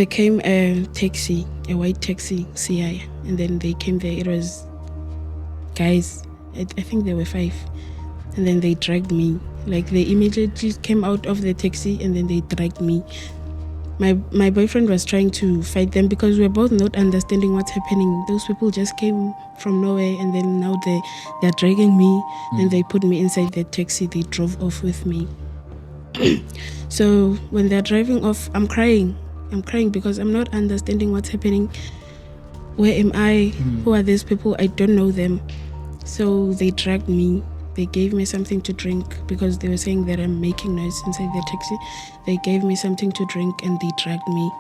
There came a taxi, a white taxi, CI, and then they came there. It was guys, I think there were 5, and then they dragged me. Like they immediately came out of the taxi and then they dragged me. My boyfriend was trying to fight them because we were both not understanding what's happening. Those people just came from nowhere and then now they're dragging me and they put me inside the taxi. They drove off with me. So when they're driving off, I'm crying because I'm not understanding what's happening. Where am I? Who are these people? I don't know them. So they dragged me. They gave me something to drink because they were saying that I'm making noise inside the taxi. They gave me something to drink and they dragged me.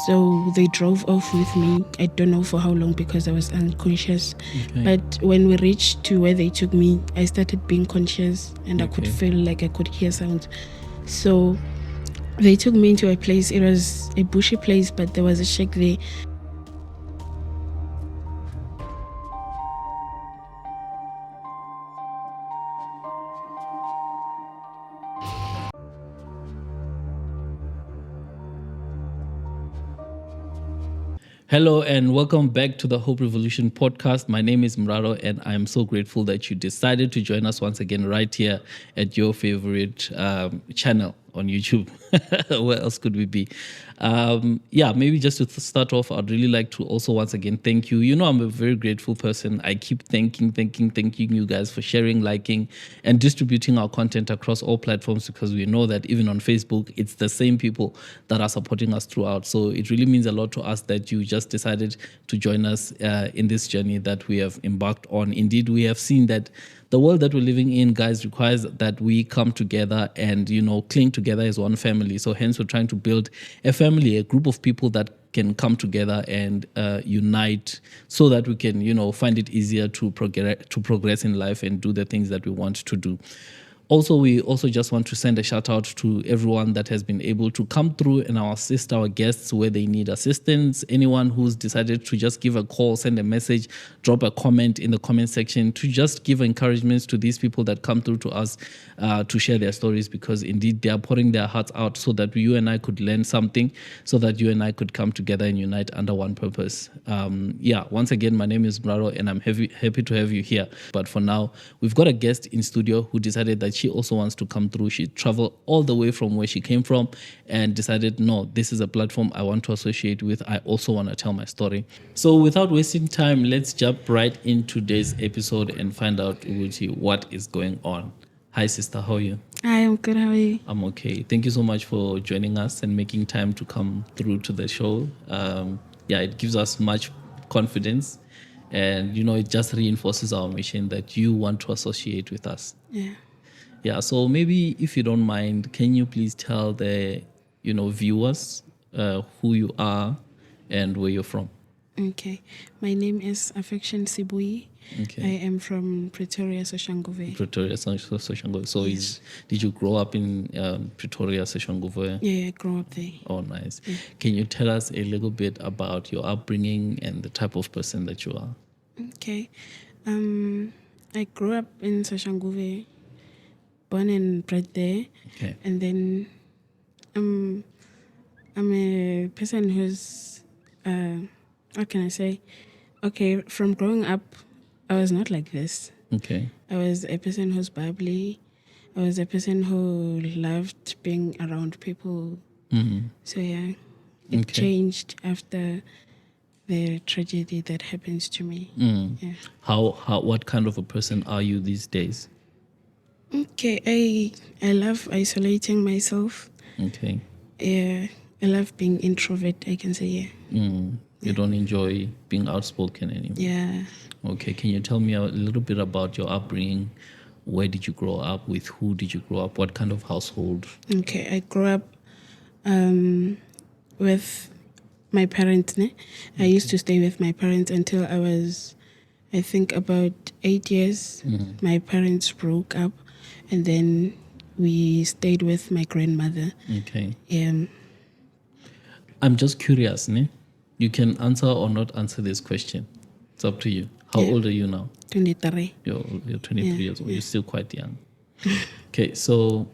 So they drove off with me. I don't know for how long because I was unconscious. Okay. But when we reached to where they took me, I started being conscious and I could feel like I could hear sounds. So they took me into a place. It was a bushy place, but there was a shack there. Hello and welcome back to the Hope Revolution podcast. My name is Mraro and I'm so grateful that you decided to join us once again right here at your favorite channel on YouTube. Where else could we be? Maybe just to start off, I'd really like to also once again thank you. You know, I'm a very grateful person. I keep thanking you guys for sharing, liking, and distributing our content across all platforms because we know that even on Facebook, it's the same people that are supporting us throughout. So it really means a lot to us that you just decided to join us in this journey that we have embarked on. Indeed, we have seen that the world that we're living in, guys, requires that we come together and, cling together as one family. So hence we're trying to build a family, a group of people that can come together and unite so that we can, find it easier to progress in life and do the things that we want to do. Also, we also just want to send a shout out to everyone that has been able to come through and assist our guests where they need assistance. Anyone who's decided to just give a call, send a message, drop a comment in the comment section to just give encouragements to these people that come through to us to share their stories, because indeed they are pouring their hearts out so that you and I could learn something, so that you and I could come together and unite under one purpose. Once again, my name is Mraro and I'm happy to have you here. But for now, we've got a guest in studio who decided that she also wants to come through. She traveled all the way from where she came from and decided, no, this is a platform I want to associate with. I also want to tell my story. So without wasting time, let's jump right into today's episode and find out, Uguchi, what is going on. Hi, sister. How are you? Hi, I'm good. How are you? I'm okay. Thank you so much for joining us and making time to come through to the show. It gives us much confidence. And, it just reinforces our mission that you want to associate with us. Yeah, so maybe if you don't mind, can you please tell the, viewers who you are and where you're from? Okay. My name is Affection Sibui. Okay. I am from Pretoria, Soshanguve. Soshanguve. So did you grow up in Pretoria, Soshanguve? Yeah, I grew up there. Oh, nice. Yeah. Can you tell us a little bit about your upbringing and the type of person that you are? Okay. I grew up in Soshanguve, born and bred there. Okay. And then I'm a person who's, what can I say? Okay, from growing up, I was not like this. Okay. I was a person who's bubbly. I was a person who loved being around people. Mm-hmm. So it changed after the tragedy that happens to me. Yeah. What kind of a person are you these days? Okay, I love isolating myself. Okay. Yeah, I love being introvert, I can say, You don't enjoy being outspoken anymore? Yeah. Okay, can you tell me a little bit about your upbringing? Where did you grow up? With who did you grow up? What kind of household? Okay, I grew up with my parents. I used to stay with my parents until I was, I think, about 8 years. Mm-hmm. My parents broke up and then we stayed with my grandmother. Okay. Yeah. I'm just curious, You can answer or not answer this question. It's up to you. How old are you now? 23. You're 23 years old. You're still quite young. Okay, so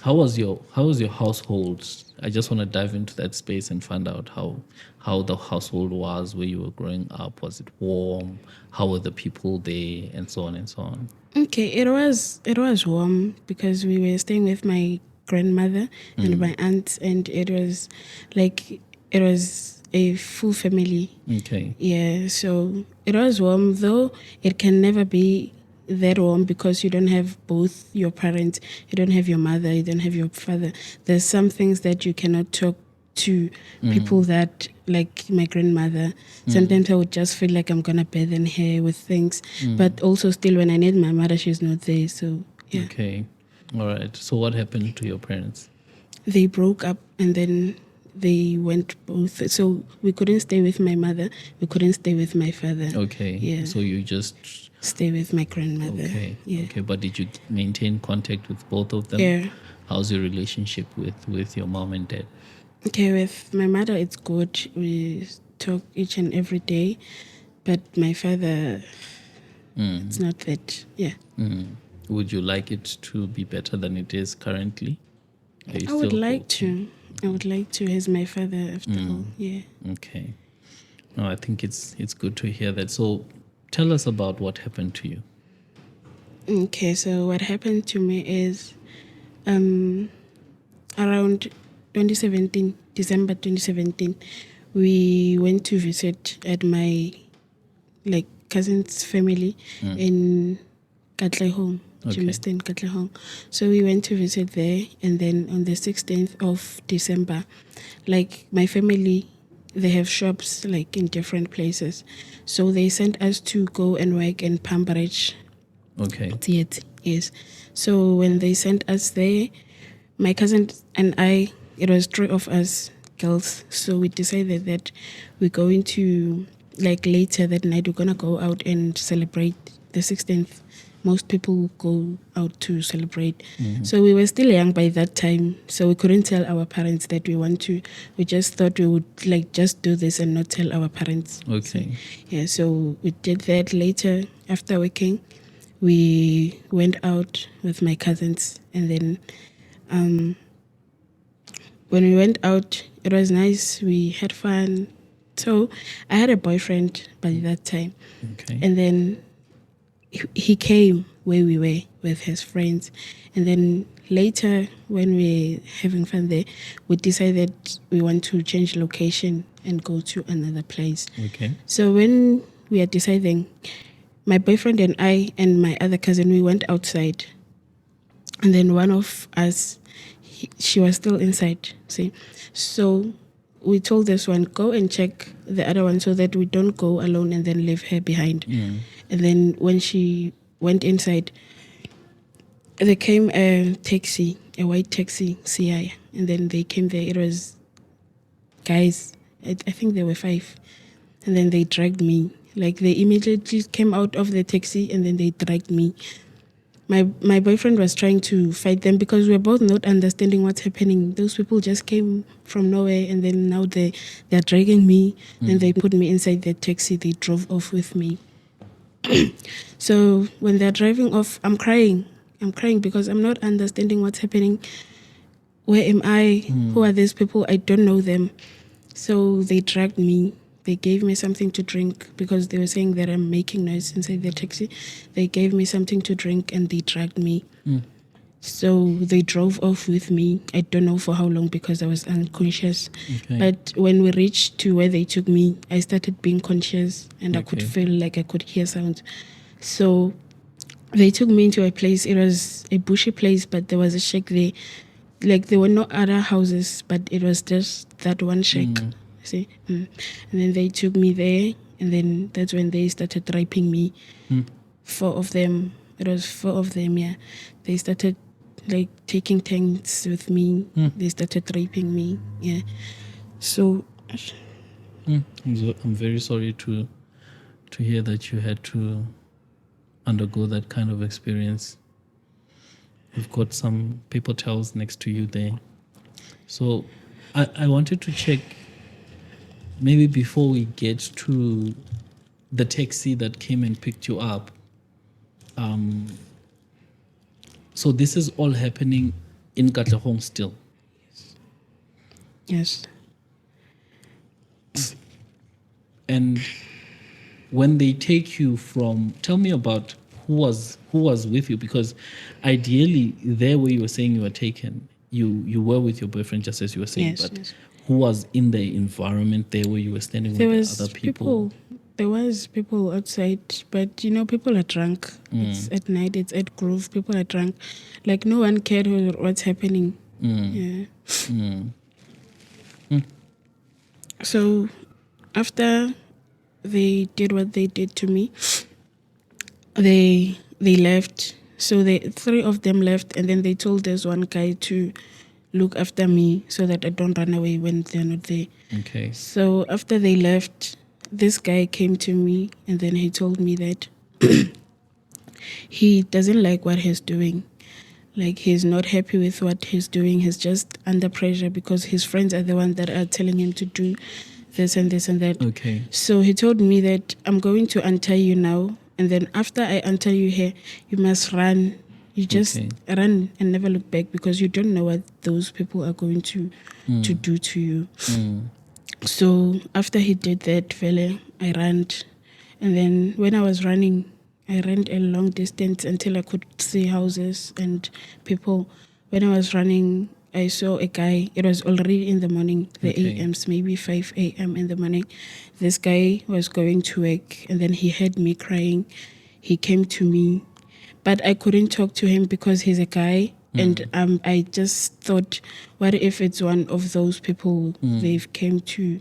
How was your household? I just want to dive into that space and find out how the household was where you were growing up. Was it warm? How were the people there, and so on and so on? Okay, it was warm because we were staying with my grandmother and my aunt, and it was a full family. Okay. Yeah, so it was warm, though it can never be that warm because you don't have both your parents, you don't have your mother, you don't have your father. There's some things that you cannot talk to people that, like my grandmother. Sometimes I would just feel like I'm gonna burden her with things, but also still when I need my mother, she's not there. So yeah, Okay. All right. So what happened to your parents? they broke up and then they went both. So we couldn't stay with my mother, we couldn't stay with my father. Okay. Yeah. So you just Stay with my grandmother. okay. Yeah. Okay. But did you maintain contact with both of them? Yeah. How's your relationship with your mom and dad? Okay, with my mother, it's good. We talk each and every day. But my father, it's not that. Yeah. Would you like it to be better than it is currently? Are you I would still like hoping? to. I would like to. He's my father after all. Yeah. Okay. No, I think it's good to hear that. So tell us about what happened to you. Okay, so what happened to me is around 2017, December 2017, we went to visit at my cousin's family in Katlehong, Okay. Jamestown, Katlehong. So we went to visit there, and then on the 16th of December, my family, they have shops in different places. So they sent us to go and work in Pambridge Okay. Theatre. Yes. So when they sent us there, my cousin and I, it was three of us girls. So we decided that we're going to, later that night, we're going to go out and celebrate the 16th. Most people go out to celebrate. So we were still young by that time. So we couldn't tell our parents that we want to. We just thought we would just do this and not tell our parents. Okay. Yeah, so we did that later after working. We went out with my cousins, and then when we went out, it was nice. We had fun. So I had a boyfriend by that time, Okay. and then he came where we were with his friends, and then later when we were having fun there, we decided we want to change location and go to another place. Okay. So when we are deciding, my boyfriend and I and my other cousin, we went outside. And then one of us, she was still inside. See? So we told this one, go and check the other one so that we don't go alone and then leave her behind. And then when she went inside, there came a taxi, a white taxi, CI. And then they came there. It was guys, I think there were 5. And then they dragged me. They immediately came out of the taxi and then they dragged me. My boyfriend was trying to fight them because we're both not understanding what's happening. Those people just came from nowhere, and then now they're dragging me. And they put me inside the taxi. They drove off with me. So when they're driving off, I'm crying. I'm crying because I'm not understanding what's happening. Where am I? Who are these people? I don't know them. So they dragged me. They gave me something to drink because they were saying that I'm making noise inside the taxi. They gave me something to drink and they dragged me. So they drove off with me. I don't know for how long because I was unconscious. Okay. But when we reached to where they took me, I started being conscious and I could Okay. feel like I could hear sounds. So they took me into a place. It was a bushy place, but there was a shack there. There were no other houses, but it was just that one shack. See? And then they took me there, and then that's when they started raping me. 4 of them. It was 4 of them, yeah. They started taking tanks with me. They started raping me, yeah. So I'm very sorry to hear that you had to undergo that kind of experience. We've got some paper towels next to you there. So I wanted to check, maybe before we get to the taxi that came and picked you up. So this is all happening in Katlehong still. Yes. And when they take you from, tell me about who was with you, because ideally there where you were saying you were taken, you were with your boyfriend, just as you were saying, Yes, but yes. who was in the environment there where you were standing There with was the other people? There was people outside, but people are drunk. It's at night. It's at Grove. People are drunk. Like no one cared what's happening. Yeah. So after they did what they did to me, they left. So they three of them left, and then they told this one guy to look after me so that I don't run away when they're not there. Okay. So after they left, this guy came to me and then he told me that he doesn't like what he's doing. Like he's not happy with what he's doing. He's just under pressure because his friends are the ones that are telling him to do this and this and that. Okay. So he told me that I'm going to untie you now, and then after I untie you here, you must run. You just run and never look back because you don't know what those people are going to do to you. So after he did that, fella, I ran. And then when I was running, I ran a long distance until I could see houses and people. When I was running, I saw a guy. It was already in the morning, the AMs, maybe 5 a.m. in the morning. This guy was going to work, and then he heard me crying. He came to me, but I couldn't talk to him because he's a guy. And I just thought, what if it's one of those people they've came to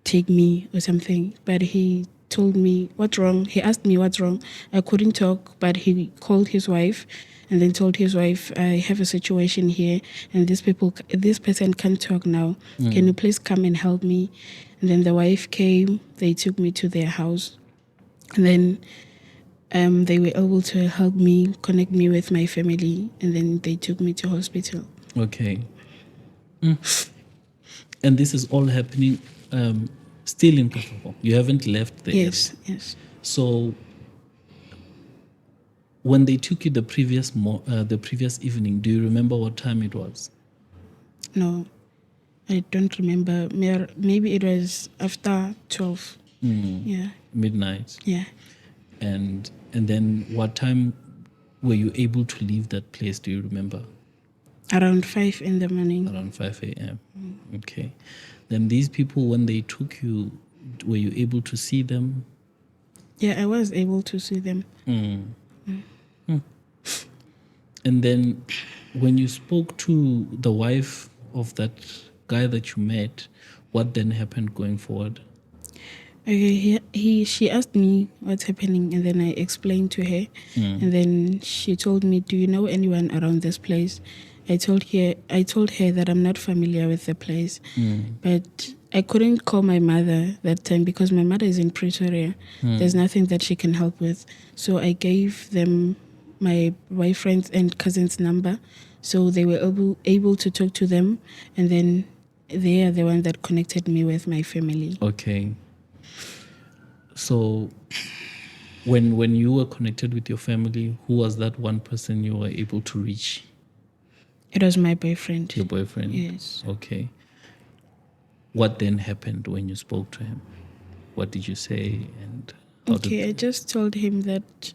take me or something? But he told me, what's wrong? He asked me what's wrong. I couldn't talk, but he called his wife and then told his wife, I have a situation here and this person can't talk now. Can you please come and help me? And then the wife came, they took me to their house. And then they were able to help me, connect me with my family, and then they took me to hospital. Okay. And this is all happening still in Katlehong. You haven't left the area. Yes. So when they took you the previous evening, do you remember what time it was? No, I don't remember. Maybe it was after 12. Yeah. Midnight. Yeah. And then what time were you able to leave that place? Do you remember? Around 5 in the morning. Around 5 a.m. Okay. Then these people, when they took you, were you able to see them? Yeah, I was able to see them. And then when you spoke to the wife of that guy that you met, what then happened going forward? Okay, she asked me what's happening, and then I explained to her, and then she told me, "Do you know anyone around this place?" I told her that I'm not familiar with the place, but I couldn't call my mother that time because my mother is in Pretoria. There's nothing that she can help with, so I gave them my boyfriend's and cousin's number, so they were able to talk to them, and then they are the one that connected me with my family. Okay. So when you were connected with your family, who was that one person you were able to reach? It was my boyfriend. Your boyfriend? Yes. Okay. What then happened when you spoke to him? What did you say? And I just told him that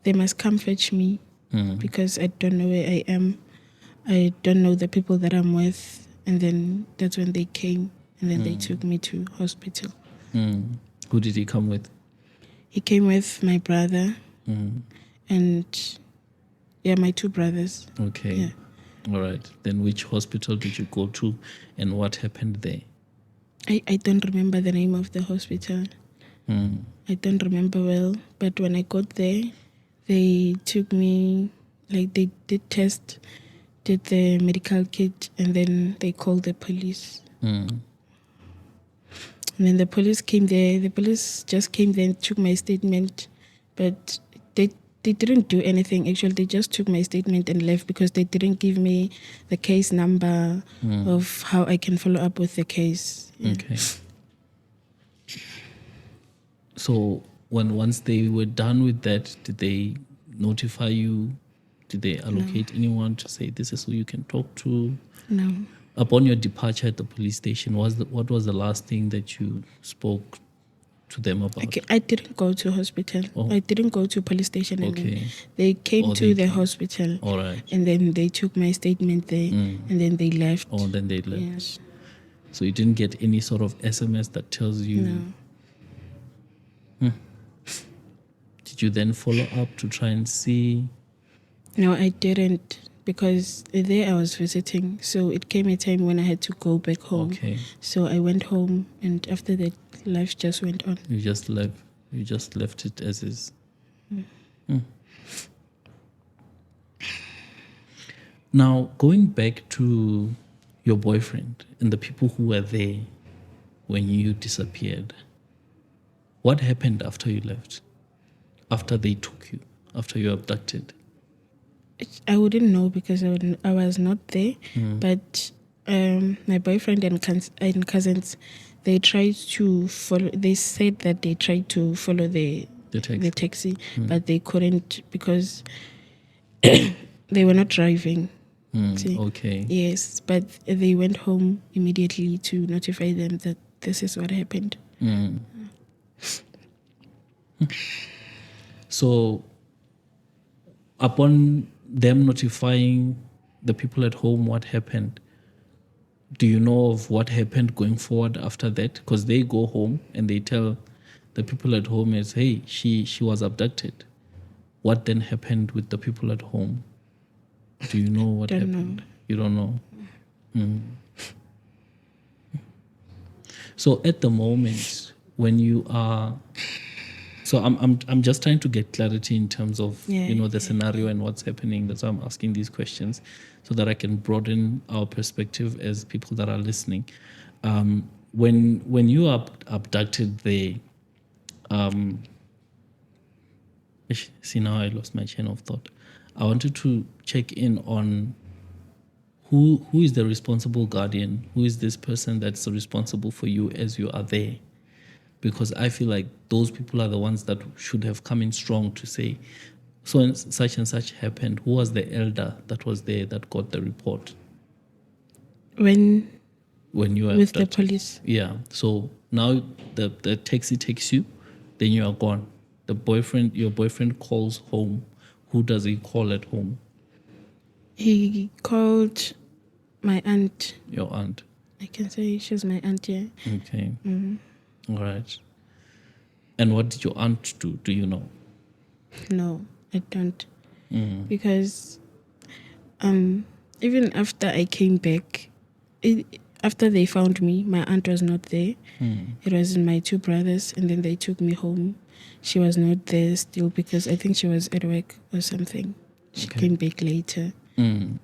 they must come fetch me because I don't know where I am. I don't know the people that I'm with. And then that's when they came, and then they took me to hospital. Who did he come with? He came with my brother and my 2 brothers. Okay. Yeah. All right. Then which hospital did you go to and what happened there? I don't remember the name of the hospital. I don't remember well. But when I got there, they took me, like they did the medical kit, and then they called the police. And then the police came there. The police just came there and took my statement. But they didn't do anything. Actually, they just took my statement and left because they didn't give me the case number of how I can follow up with the case. Yeah. Okay. So once they were done with that, did they notify you Did they allocate anyone to say this is who you can talk to? No. Upon your departure at the police station, what was the last thing that you spoke to them about? Okay, I didn't go to hospital. Oh. I didn't go to police station. And Okay. then they came Oh, to they the came. hospital. All right. And then they took my statement there. And then they left. Oh, then they left. Yes. So you didn't get any sort of SMS that tells you? No. Did you then follow up to try and see? No, I didn't, because there I was visiting. So it came a time when I had to go back home. Okay. So I went home, and after that, life just went on. You just left it as is. Now, going back to your boyfriend and the people who were there when you disappeared, what happened after you left? After they took you? After you abducted? I wouldn't know because I was not there. But my boyfriend and cousins, they tried to follow. They said that they tried to follow the taxi, but they couldn't because they were not driving. See? Okay. Yes, but they went home immediately to notify them that this is what happened. So, upon them notifying the people at home what happened, do you know of what happened going forward after that? Because they go home and they tell the people at home is, hey, she was abducted. What then happened with the people at home? Do you know what happened? Know. You don't know. So at the moment when you are, so I'm just trying to get clarity in terms of the scenario and what's happening. That's why I'm asking these questions, so that I can broaden our perspective as people that are listening. When you are abducted there, see, now I lost my chain of thought. I wanted to check in on who is the responsible guardian? Who is this person that's responsible for you as you are there? Because I feel like those people are the ones that should have come in strong to say, so and such happened. Who was the elder that was there that got the report? When you were with abducted? The police. Yeah. So now the taxi takes you, then you are gone. Your boyfriend calls home. Who does he call at home? He called my aunt. Your aunt. I can say she's my aunt, yeah. Okay. All right. And what did your aunt do? Do you know? No, I don't. Because even after I came back, after they found me, my aunt was not there. It was my two brothers, and then they took me home. She was not there still because I think she was at work or something. She came back later.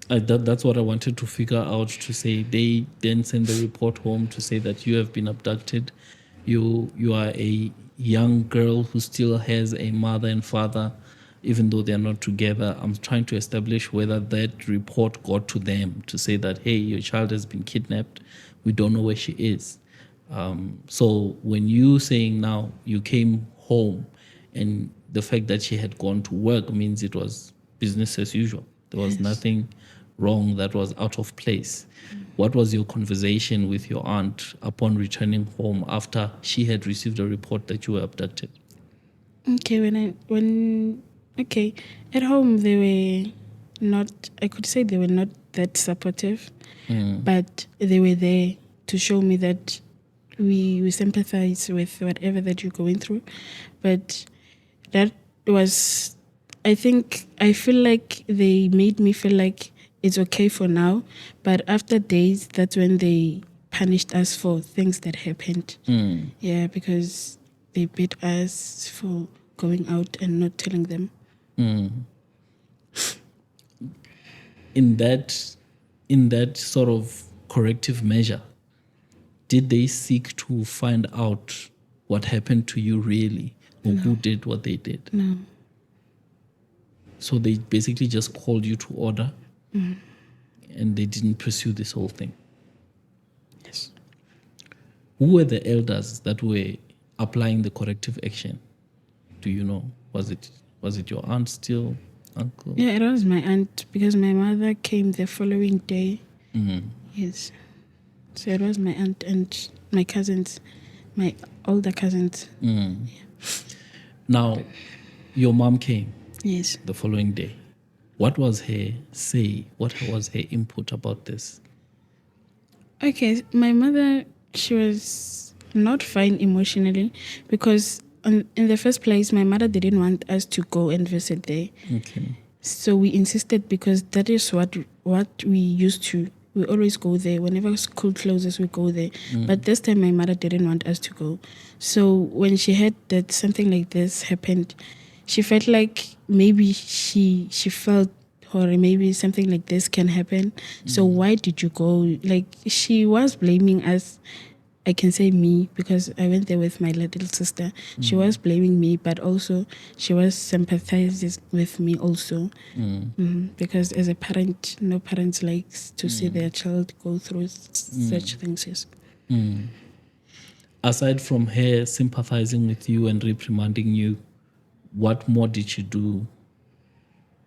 That's what I wanted to figure out, to say they then send the report home to say that you have been abducted. You are a young girl who still has a mother and father, even though they're not together. I'm trying to establish whether that report got to them to say that, hey, your child has been kidnapped. We don't know where she is. So when you saying now you came home and the fact that she had gone to work means it was business as usual. There was nothing wrong that was out of place. What was your conversation with your aunt upon returning home after she had received a report that you were abducted? Okay, at home they were not, I could say they were not that supportive, but they were there to show me that we sympathize with whatever that you're going through. But that was, I feel like they made me feel like it's okay for now, but after days, that's when they punished us for things that happened. Yeah, because they beat us for going out and not telling them. In that sort of corrective measure, did they seek to find out what happened to you really, or who did what they did? No. So they basically just called you to order, and they didn't pursue this whole thing. Yes. Who were the elders that were applying the corrective action? Do you know? Was it your aunt still? uncle? Yeah, it was my aunt because my mother came the following day. Mm. Yes. So it was my aunt and my cousins, my older cousins. Mm. Now, your mom came Yes. the following day. What was her say? What was her input about this? Okay, my mother, she was not fine emotionally because in the first place, my mother didn't want us to go and visit there. Okay. So we insisted because that is what we used to. We always go there. Whenever school closes, we go there. But this time, my mother didn't want us to go. So when she heard that something like this happened, she felt like maybe she felt or maybe something like this can happen. So why did you go? Like she was blaming us. I can say me because I went there with my little sister. She was blaming me, but also she was sympathizing with me also. Because as a parent, no parent likes to see their child go through such things. Yes. Aside from her sympathizing with you and reprimanding you, what more did she do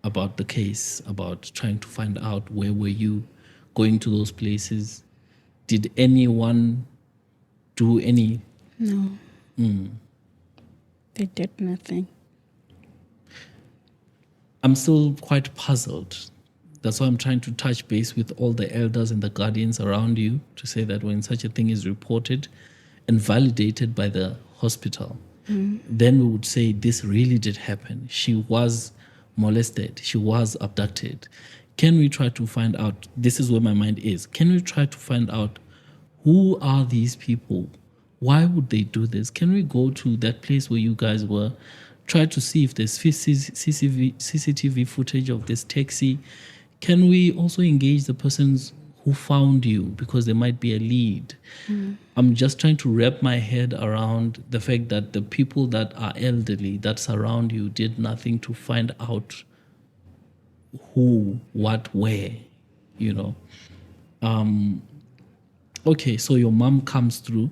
about the case, about trying to find out where were you, going to those places? Did anyone do any? No. They did nothing. I'm still quite puzzled. That's why I'm trying to touch base with all the elders and the guardians around you to say that when such a thing is reported and validated by the hospital, then we would say this really did happen. She was molested. She was abducted. Can we try to find out? This is where my mind is. Can we try to find out who are these people? Why would they do this? Can we go to that place where you guys were? Try to see if there's CCTV footage of this taxi. Can we also engage the persons who found you because there might be a lead? I'm just trying to wrap my head around the fact that the people that are elderly that surround you did nothing to find out who, what, where, you know. Okay, so your mom comes through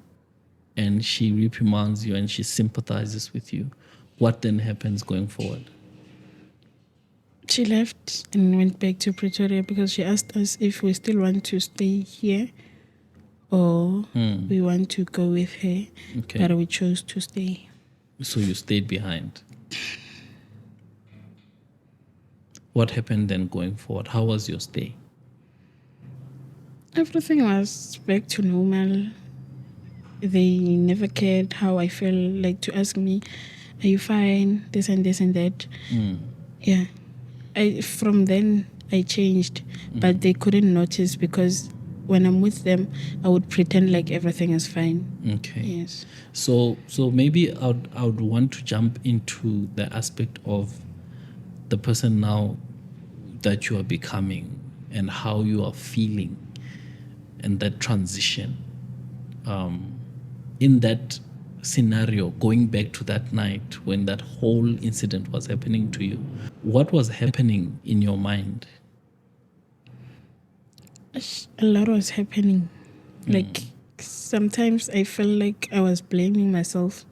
and she reprimands you and she sympathizes with you. What then happens going forward? She left and went back to Pretoria because she asked us if we still want to stay here or we want to go with her. Okay. But we chose to stay. So you stayed behind. What happened then going forward? How was your stay? Everything was back to normal. They never cared how I felt, like to ask me, are you fine? This and this and that. Yeah. From then I changed, but they couldn't notice because when I'm with them, I would pretend like everything is fine. Okay. Yes. So maybe I would want to jump into the aspect of the person now that you are becoming and how you are feeling and that transition. In that scenario, going back to that night when that whole incident was happening to you, what was happening in your mind? A lot was happening. Like sometimes I felt like I was blaming myself.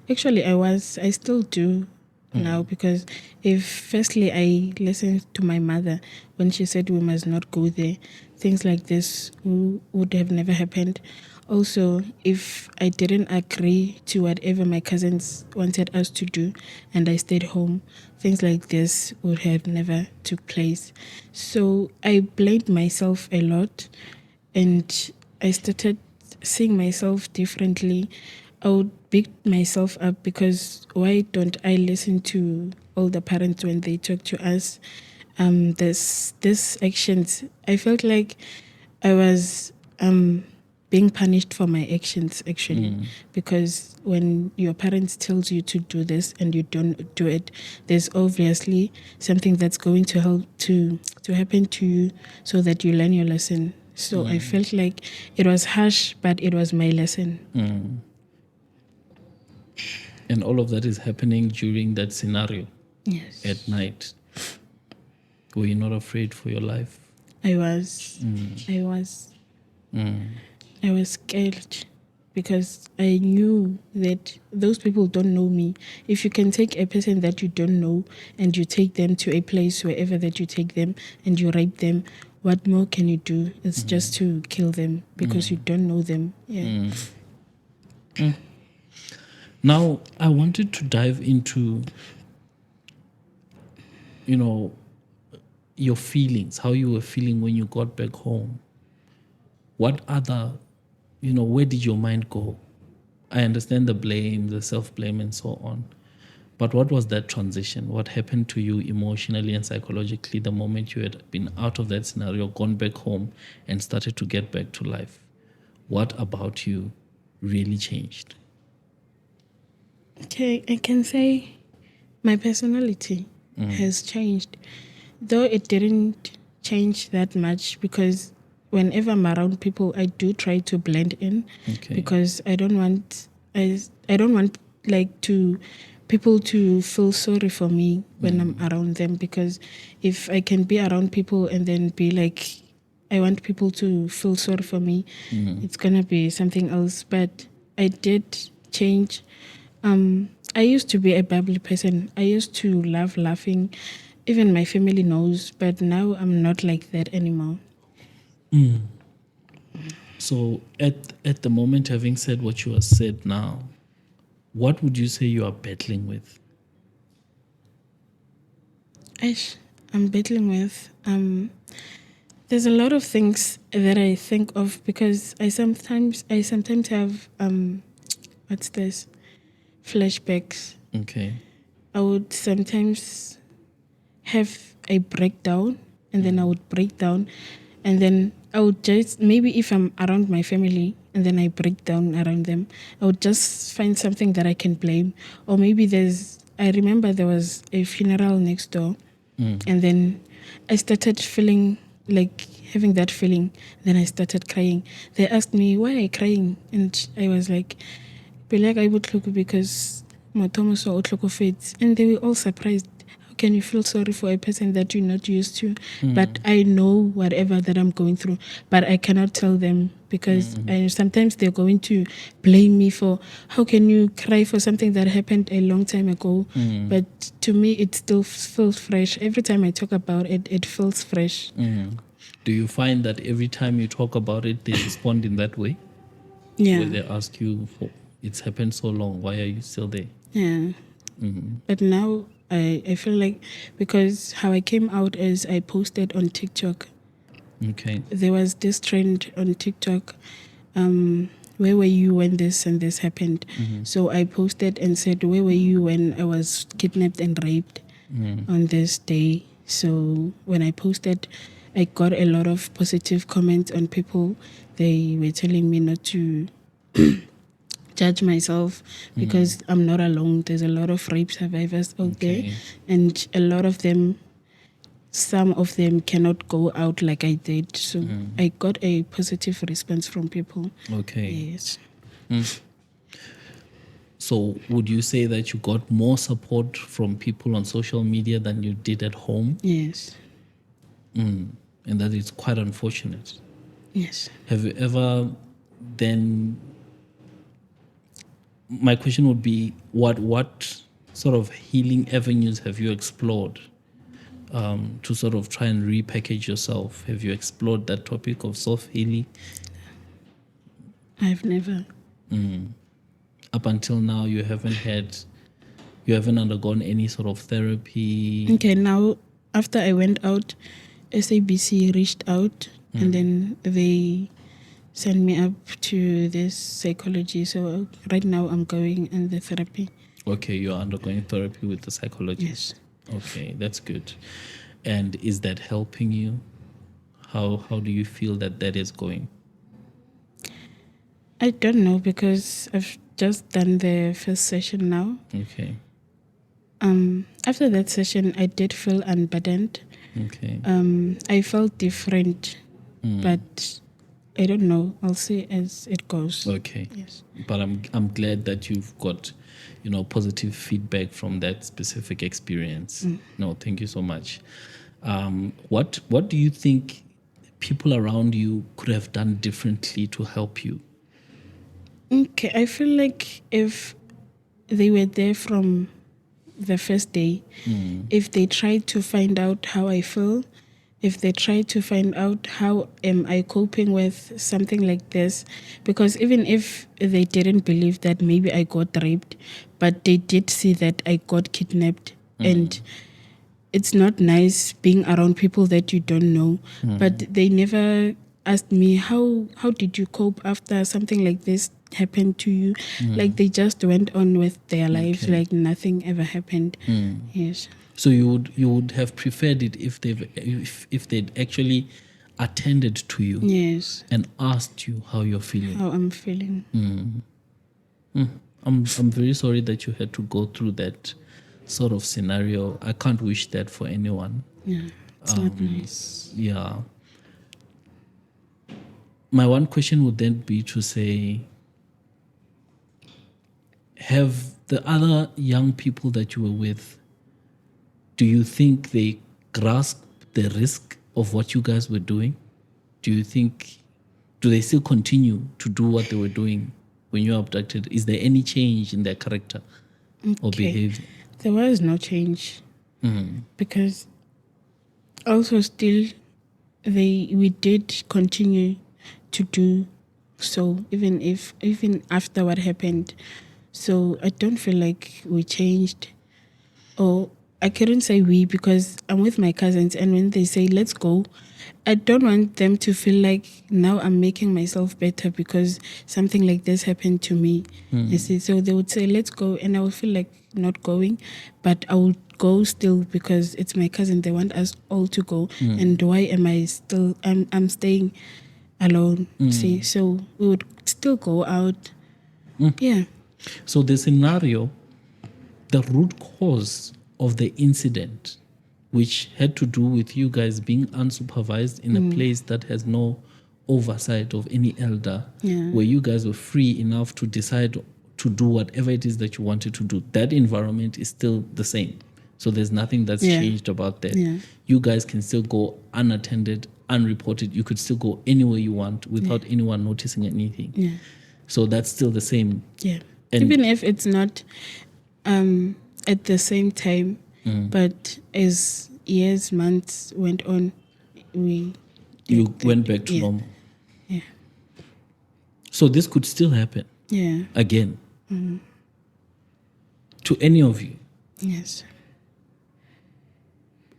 Actually, I still do now because if firstly I listened to my mother when she said we must not go there, things like this would have never happened. Also, if I didn't agree to whatever my cousins wanted us to do and I stayed home, things like this would have never took place. So I blamed myself a lot and I started seeing myself differently. I would beat myself up because why don't I listen to all the parents when they talk to us? This actions. I felt like I was being punished for my actions actually, because when your parents tells you to do this and you don't do it, there's obviously something that's going to help to happen to you so that you learn your lesson. So I felt like it was harsh, but it was my lesson. And all of that is happening during that scenario. Yes. At night. Were you not afraid for your life? I was. I was scared. because I knew that those people don't know me. If you can take a person that you don't know and you take them to a place wherever that you take them and you rape them, what more can you do? It's just to kill them because you don't know them. Yeah. Now, I wanted to dive into, your feelings, how you were feeling when you got back home. What other, where did your mind go? I understand the blame, the self-blame and so on. But what was that transition? What happened to you emotionally and psychologically the moment you had been out of that scenario, gone back home and started to get back to life? What about you really changed? Okay, I can say my personality has changed. Though it didn't change that much because whenever I'm around people, I do try to blend in because I don't want like to people to feel sorry for me when I'm around them, because if I can be around people and then be like I want people to feel sorry for me, it's gonna be something else. But I did change. I used to be a bubbly person. I used to love laughing. Even my family knows, but now I'm not like that anymore. So at the moment, having said what you have said now, what would you say you are battling with? I'm battling with. There's a lot of things that I think of because I sometimes have what's this, flashbacks. Okay. I would sometimes have a breakdown and then I would break down and then I would just, maybe if I'm around my family and then I break down around them, I would just find something that I can blame. Or maybe I remember there was a funeral next door and then I started feeling like having that feeling. Then I started crying. They asked me, why are you crying? And I was like, I would look because Matomo saw Otloko, and they were all surprised. How can you feel sorry for a person that you're not used to? But I know whatever that I'm going through, but I cannot tell them because sometimes they're going to blame me for how can you cry for something that happened a long time ago. But to me, it still feels fresh. Every time I talk about it, it feels fresh. Do you find that every time you talk about it, they respond in that way? Yeah. Where they ask you, it's happened so long, why are you still there? Yeah. But now I feel like because how I came out is I posted on TikTok. Okay. There was this trend on TikTok. Where were you when this and this happened? So I posted and said, where were you when I was kidnapped and raped on this day? So when I posted, I got a lot of positive comments on people. They were telling me not to judge myself because I'm not alone. There's a lot of rape survivors out there, and a lot of them, some of them cannot go out like I did. So I got a positive response from people. Okay. Yes. So would you say that you got more support from people on social media than you did at home? Yes. And that is quite unfortunate. Yes. Have you ever then, my question would be, what sort of healing avenues have you explored to sort of try and repackage yourself? Have you explored that topic of self-healing? I've never. Up until now, you haven't undergone any sort of therapy? Okay, now after I went out, SABC reached out and then they sent me up to this psychology. So right now I'm going in the therapy. Okay, you're undergoing therapy with the psychologist. Yes. Okay, that's good. And is that helping you? How do you feel that is going? I don't know because I've just done the first session now. Okay. After that session, I did feel unburdened. Okay. I felt different, but I don't know. I'll see as it goes. Okay. Yes. But I'm glad that you've got, positive feedback from that specific experience. No, thank you so much. What do you think people around you could have done differently to help you? Okay, I feel like if they were there from the first day, if they tried to find out how I feel, if they tried to find out how am I coping with something like this, because even if they didn't believe that maybe I got raped, but they did see that I got kidnapped, and it's not nice being around people that you don't know, but they never asked me how did you cope after something like this happened to you. Like they just went on with their lives like nothing ever happened. Yes. So you would have preferred it if they'd actually attended to you Yes. and asked you how you're feeling. How I'm feeling. I'm very sorry that you had to go through that sort of scenario. I can't wish that for anyone. Yeah. It's not nice. Yeah. My one question would then be to say, have the other young people that you were with, do you think they grasped the risk of what you guys were doing? Do they still continue to do what they were doing when you were abducted? Is there any change in their character or behavior? There was no change. Because also still we did continue to do so even after what happened. So I don't feel like we changed, or I couldn't say we because I'm with my cousins, and when they say let's go, I don't want them to feel like now I'm making myself better because something like this happened to me. You see, so they would say let's go, and I would feel like not going, but I would go still because it's my cousin. They want us all to go, and why am I still? I'm staying alone. See, so we would still go out. Yeah. So the scenario, the root cause of the incident, which had to do with you guys being unsupervised in a place that has no oversight of any elder, where you guys were free enough to decide to do whatever it is that you wanted to do, that environment is still the same. So there's nothing that's changed about that. Yeah. You guys can still go unattended, unreported. You could still go anywhere you want without anyone noticing anything. Yeah. So that's still the same. Yeah. And even if it's not at the same time, but as years, months went on, you went back to normal. Yeah. So this could still happen Yeah. again to any of you. Yes.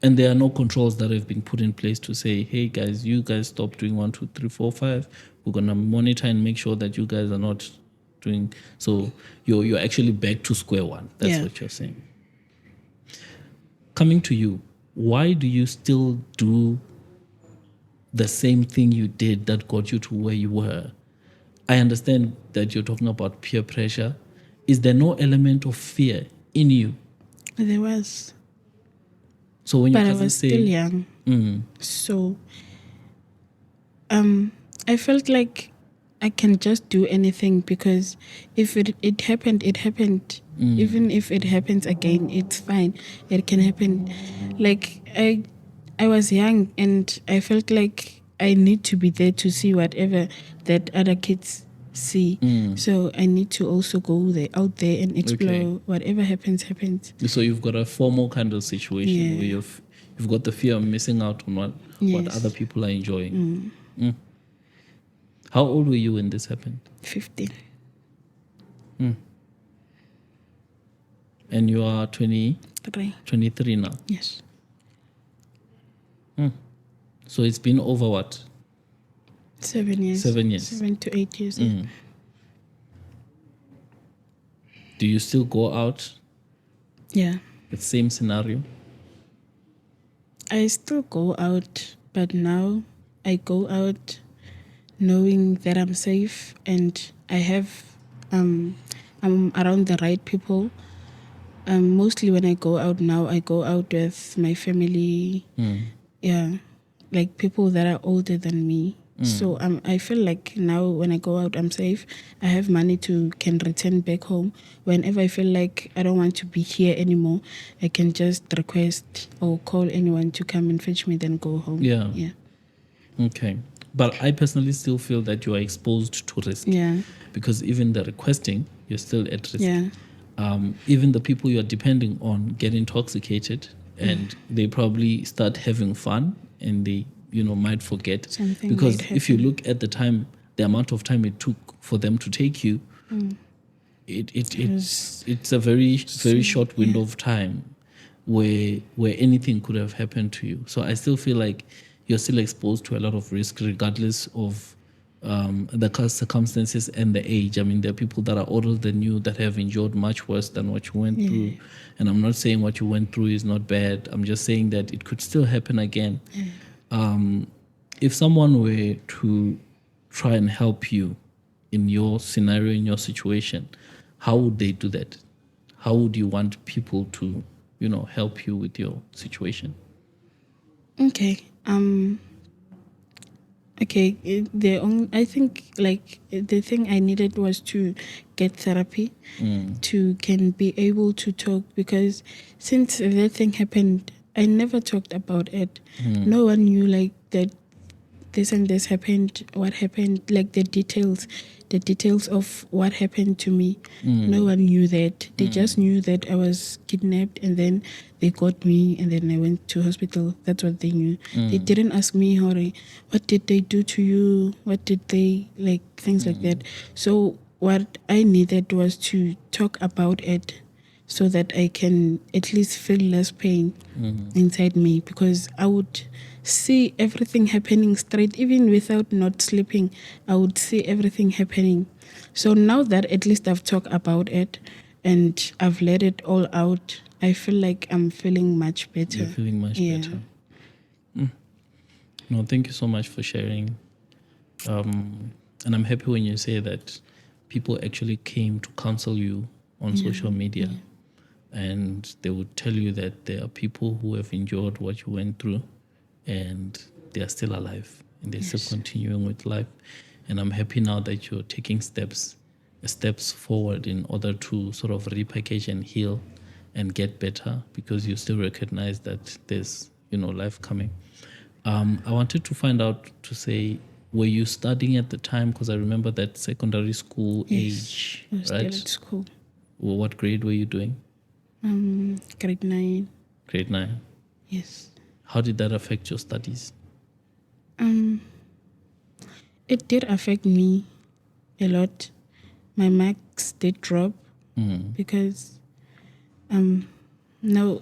And there are no controls that have been put in place to say, hey guys, you guys stop doing 1, 2, 3, 4, 5. We're gonna monitor and make sure that you guys are not doing. So you're actually back to square one. That's what you're saying. Coming to you, why do you still do the same thing you did that got you to where you were? I understand that you're talking about peer pressure. Is there no element of fear in you? There was. So when But your I cousins was say, still young. So I felt like I can just do anything because if it happened, it happened. Even if it happens again, it's fine. It can happen. Like I was young and I felt like I need to be there to see whatever that other kids see. So I need to also go out there and explore. Whatever happens. So you've got a formal kind of situation where you've got the fear of missing out on what other people are enjoying. How old were you when this happened? 15. And you are 23 now? Yes. So it's been over what? 7 years. 7 years. 7 to 8 years. Do you still go out? Yeah. The same scenario? I still go out, but now I go out knowing that I'm safe and I have I'm around the right people. Mostly when I go out now, I go out with my family. Yeah, like people that are older than me. So I feel like now when I go out, I'm safe. I have money can return back home. Whenever I feel like I don't want to be here anymore, I can just request or call anyone to come and fetch me, then go home. Yeah. Yeah. Okay. But I personally still feel that you are exposed to risk. Yeah. Because even the requesting, you're still at risk. Yeah. Even the people you're depending on get intoxicated and they probably start having fun and they, might forget. Something Because might if you happen. look at the amount of time it took for them to take you, it's a very, very short window of time where anything could have happened to you. So I still feel like you're still exposed to a lot of risk regardless of the circumstances and the age. I mean, there are people that are older than you that have endured much worse than what you went through. And I'm not saying what you went through is not bad. I'm just saying that it could still happen again. If someone were to try and help you in your scenario, in your situation, how would they do that? How would you want people to, help you with your situation? Okay. Okay. I think like the thing I needed was to get therapy to can be able to talk, because since that thing happened, I never talked about it. No one knew like that this and this happened, what happened, like the details of what happened to me. No one knew that. They just knew that I was kidnapped and then they got me and then I went to hospital. That's what they knew. They didn't ask me, Hori, what did they do to you? What did they, like, things like that. So what I needed was to talk about it so that I can at least feel less pain inside me, because I would see everything happening straight, even without not sleeping. I would see everything happening. So now that at least I've talked about it and I've let it all out, I feel like I'm feeling much better. You're feeling much better. No, thank you so much for sharing. And I'm happy when you say that people actually came to counsel you on social media. And they would tell you that there are people who have endured what you went through and they are still alive and they're still continuing with life. And I'm happy now that you're taking steps forward in order to sort of repackage and heal and get better, because you still recognize that there's, life coming. I wanted to find out to say, were you studying at the time? Because I remember that secondary school age, I was right? still at school. Well, what grade were you doing? Grade 9. Grade 9. Yes. How did that affect your studies? It did affect me a lot. My marks did drop because now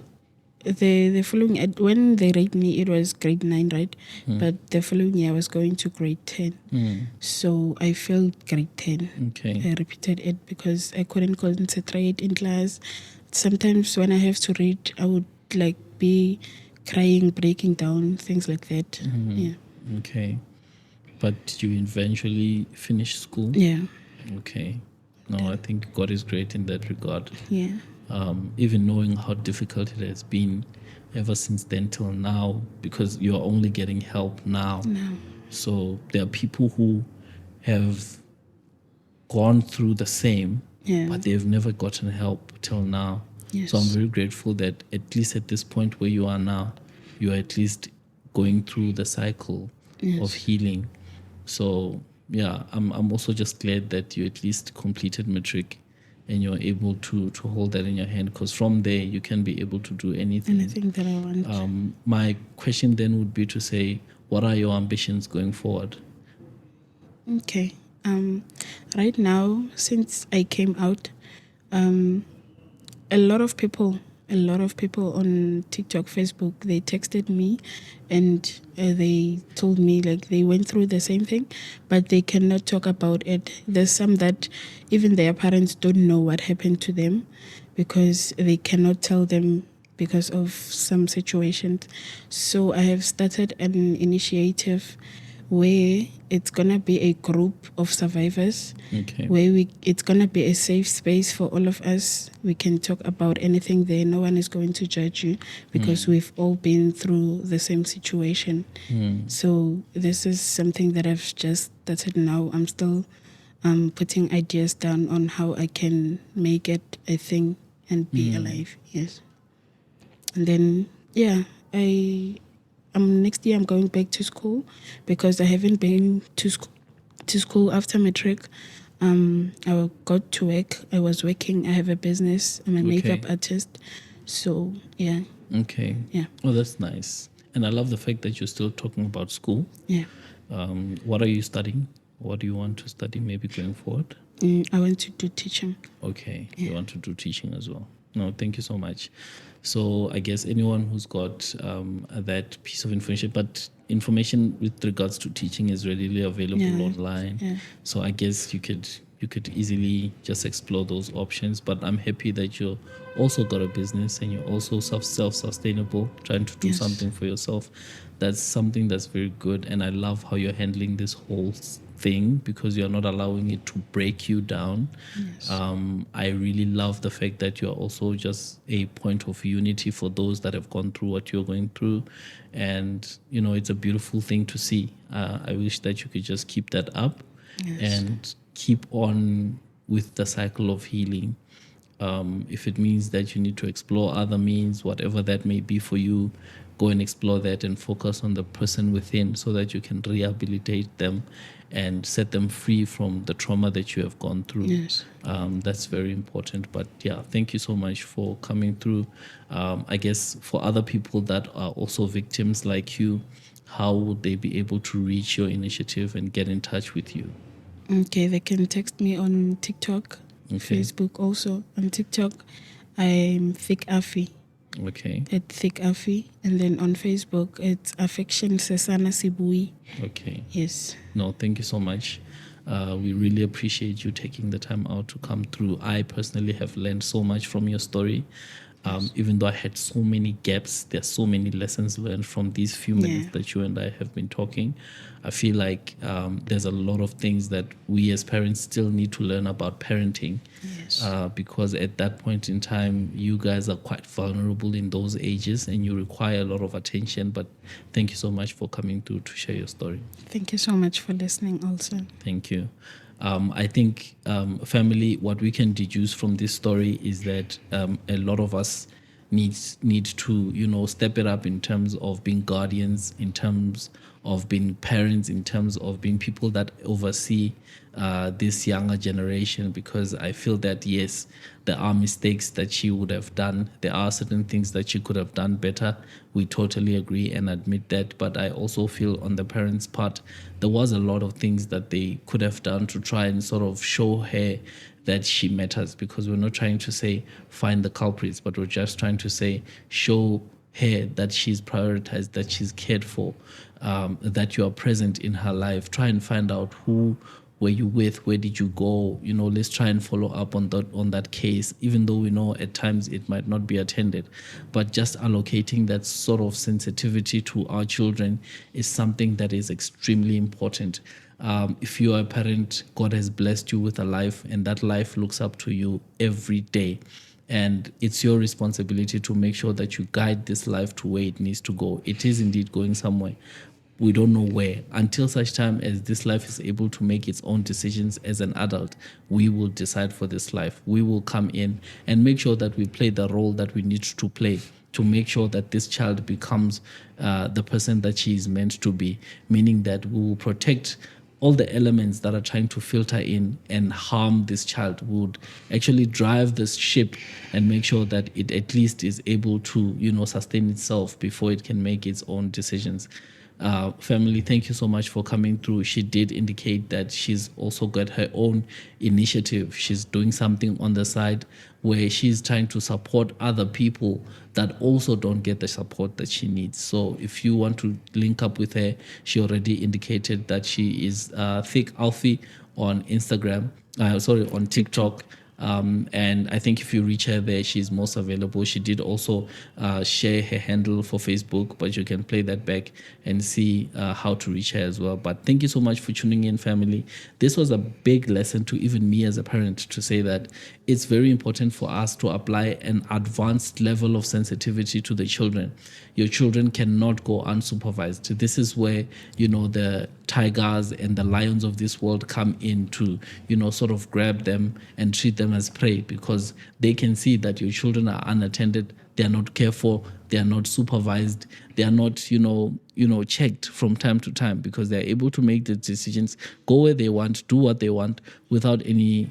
the following, when they rate me, it was grade 9, right? But the following year I was going to grade 10. So I failed grade 10. Okay. I repeated it because I couldn't concentrate in class. Sometimes when I have to read, I would like be crying, breaking down, things like that. Yeah. Okay. But did you eventually finish school? Yeah. Okay. No, I think God is great in that regard. Yeah. Even knowing how difficult it has been ever since then till now, because you're only getting help now. So there are people who have gone through the same, but they've never gotten help till now. Yes. So I'm very grateful that at least at this point where you are now, you are at least going through the cycle of healing. So yeah, I'm also just glad that you at least completed matric and you're able to hold that in your hand, because from there you can be able to do anything. Anything that I want. My question then would be to say, what are your ambitions going forward? Okay. Right now, since I came out, a lot of people on TikTok, Facebook, they texted me and they told me like they went through the same thing, but they cannot talk about it. There's some that even their parents don't know what happened to them because they cannot tell them because of some situations. So I have started an initiative where it's gonna be a group of survivors, where it's gonna be a safe space for all of us. We can talk about anything there. No one is going to judge you because we've all been through the same situation. So this is something that I've just started now. I'm still putting ideas down on how I can make it a thing and be alive. Yes. And then I next year I'm going back to school because I haven't been to school after matric. I got to work. I was working. I have a business. I'm a makeup artist. So yeah. Okay. Yeah. Oh, that's nice. And I love the fact that you're still talking about school. Yeah. What are you studying? What do you want to study maybe going forward? I want to do teaching. Okay. Yeah. You want to do teaching as well. No, thank you so much. So I guess anyone who's got that piece of information, but information with regards to teaching is readily available online. Yeah. So I guess you could easily just explore those options. But I'm happy that you also got a business and you're also self-sustainable, trying to do something for yourself. That's something that's very good. And I love how you're handling this whole thing because you're not allowing it to break you down. Yes. I really love the fact that you're also just a point of unity for those that have gone through what you're going through. And, it's a beautiful thing to see. I wish that you could just keep that up and keep on with the cycle of healing. If it means that you need to explore other means, whatever that may be for you, go and explore that and focus on the person within so that you can rehabilitate them and set them free from the trauma that you have gone through. Yes. That's very important. But yeah, thank you so much for coming through. I guess for other people that are also victims like you, how would they be able to reach your initiative and get in touch with you? Okay, they can text me on TikTok, Facebook also. On TikTok, I'm Thick Afi. Okay. At Thick Afi. And then on Facebook, it's Affection Sesana Sibui. Okay. Yes. No, thank you so much. We really appreciate you taking the time out to come through. I personally have learned so much from your story. Even though I had so many gaps, there's so many lessons learned from these few minutes that you and I have been talking. I feel like there's a lot of things that we as parents still need to learn about parenting. Yes. Because at that point in time, you guys are quite vulnerable in those ages and you require a lot of attention. But thank you so much for coming through to share your story. Thank you so much for listening also. Thank you. I think, family, what we can deduce from this story is that a lot of us need to, step it up in terms of being guardians, in terms of being parents, in terms of being people that oversee this younger generation, because I feel that, yes, there are mistakes that she would have done. There are certain things that she could have done better. We totally agree and admit that. But I also feel on the parents' part, there was a lot of things that they could have done to try and sort of show her that she matters, because we're not trying to say find the culprits, but we're just trying to say show her that she's prioritized, that she's cared for, that you are present in her life. Try and find out who were you with, where did you go, let's try and follow up on that case, even though we know at times it might not be attended. But just allocating that sort of sensitivity to our children is something that is extremely important. If you are a parent, God has blessed you with a life, and that life looks up to you every day. And it's your responsibility to make sure that you guide this life to where it needs to go. It is indeed going somewhere. We don't know where. Until such time as this life is able to make its own decisions as an adult, we will decide for this life. We will come in and make sure that we play the role that we need to play to make sure that this child becomes the person that she is meant to be, meaning that we will protect all the elements that are trying to filter in and harm this child. Would actually drive this ship and make sure that it at least is able to, sustain itself before it can make its own decisions. Family, thank you so much for coming through. She did indicate that she's also got her own initiative. She's doing something on the side where she's trying to support other people that also don't get the support that she needs. So if you want to link up with her, she already indicated that she is Thick Alfie on Instagram, on TikTok. And I think if you reach her there, she's most available. She did also share her handle for Facebook, but you can play that back and see how to reach her as well. But thank you so much for tuning in, family. This was a big lesson to even me as a parent, to say that it's very important for us to apply an advanced level of sensitivity to the children. Your children cannot go unsupervised. This is where, the tigers and the lions of this world come in to, sort of grab them and treat them them as prey, because they can see that your children are unattended, they are not cared for, they are not supervised, they are not, checked from time to time, because they are able to make the decisions, go where they want, do what they want without any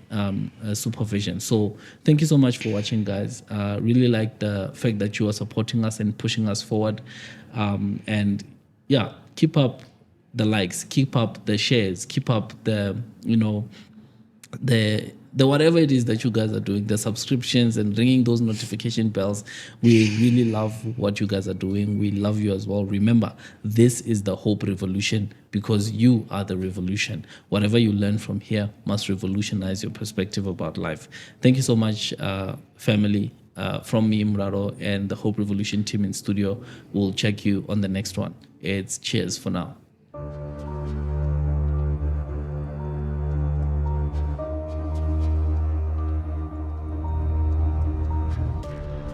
supervision. So thank you so much for watching, guys. Really like the fact that you are supporting us and pushing us forward. And yeah, keep up the likes, keep up the shares, keep up the the whatever it is that you guys are doing, the subscriptions and ringing those notification bells. We really love what you guys are doing. We love you as well. Remember, this is the Hope Revolution, because you are the revolution. Whatever you learn from here must revolutionize your perspective about life. Thank you so much, family. From me, Muraro, and the Hope Revolution team in studio. We'll check you on the next one. It's cheers for now.